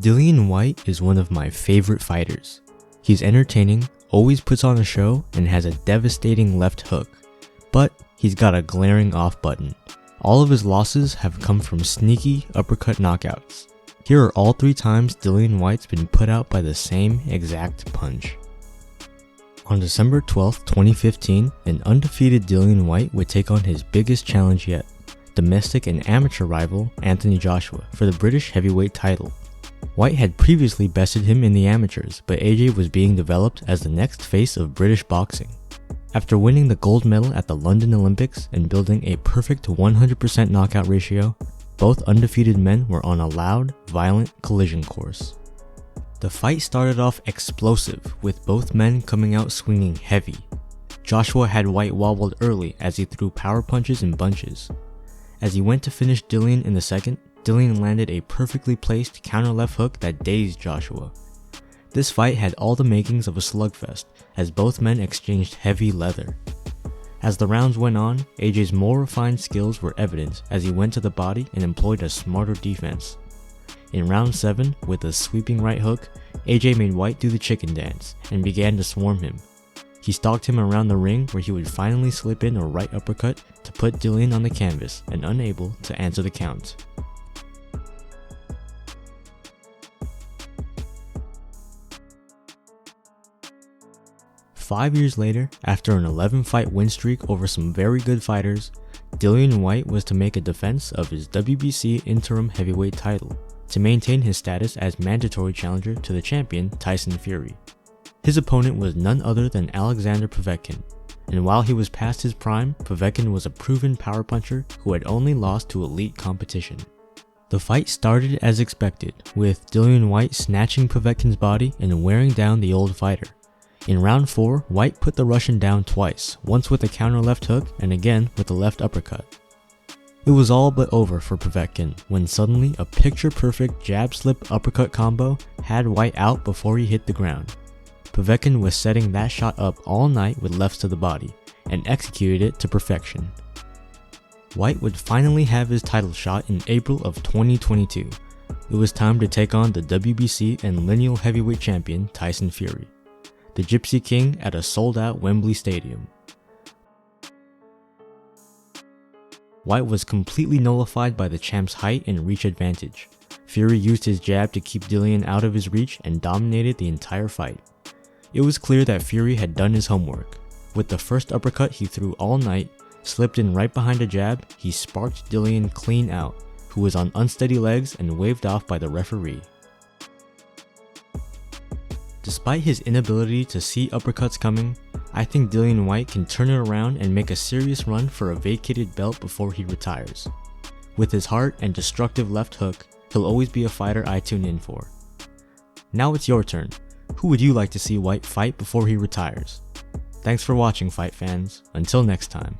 Dillian Whyte is one of my favorite fighters. He's entertaining, always puts on a show, and has a devastating left hook. But he's got a glaring off button. All of his losses have come from sneaky uppercut knockouts. Here are all 3 times Dillian Whyte's been put out by the same exact punch. On December 12, 2015, an undefeated Dillian Whyte would take on his biggest challenge yet, domestic and amateur rival Anthony Joshua for the British heavyweight title. Whyte had previously bested him in the amateurs, but AJ was being developed as the next face of British boxing. After winning the gold medal at the London Olympics and building a perfect 100% knockout ratio, both undefeated men were on a loud, violent collision course. The fight started off explosive, with both men coming out swinging heavy. Joshua had Whyte wobbled early as he threw power punches in bunches. As he went to finish Dillian in the second, Dillian landed a perfectly placed counter left hook that dazed Joshua. This fight had all the makings of a slugfest, as both men exchanged heavy leather. As the rounds went on, AJ's more refined skills were evident as he went to the body and employed a smarter defense. In round 7, with a sweeping right hook, AJ made Whyte do the chicken dance and began to swarm him. He stalked him around the ring where he would finally slip in a right uppercut to put Dillian on the canvas and unable to answer the count. Five years later, after an 11-fight win streak over some very good fighters, Dillian Whyte was to make a defense of his WBC interim heavyweight title to maintain his status as mandatory challenger to the champion Tyson Fury. His opponent was none other than Alexander Povetkin, and while he was past his prime, Povetkin was a proven power puncher who had only lost to elite competition. The fight started as expected, with Dillian Whyte snatching Povetkin's body and wearing down the old fighter. In round 4, Whyte put the Russian down twice, once with a counter left hook and again with a left uppercut. It was all but over for Povetkin when suddenly a picture-perfect jab-slip uppercut combo had Whyte out before he hit the ground. Povetkin was setting that shot up all night with lefts to the body, and executed it to perfection. Whyte would finally have his title shot in April of 2022. It was time to take on the WBC and lineal heavyweight champion Tyson Fury, the Gypsy King, at a sold-out Wembley Stadium. Whyte was completely nullified by the champ's height and reach advantage. Fury used his jab to keep Dillian out of his reach and dominated the entire fight. It was clear that Fury had done his homework. With the first uppercut he threw all night, slipped in right behind a jab, he sparked Dillian clean out, who was on unsteady legs and waved off by the referee. Despite his inability to see uppercuts coming, I think Dillian Whyte can turn it around and make a serious run for a vacated belt before he retires. With his heart and destructive left hook, he'll always be a fighter I tune in for. Now it's your turn. Who would you like to see Whyte fight before he retires? Thanks for watching, fight fans. Until next time.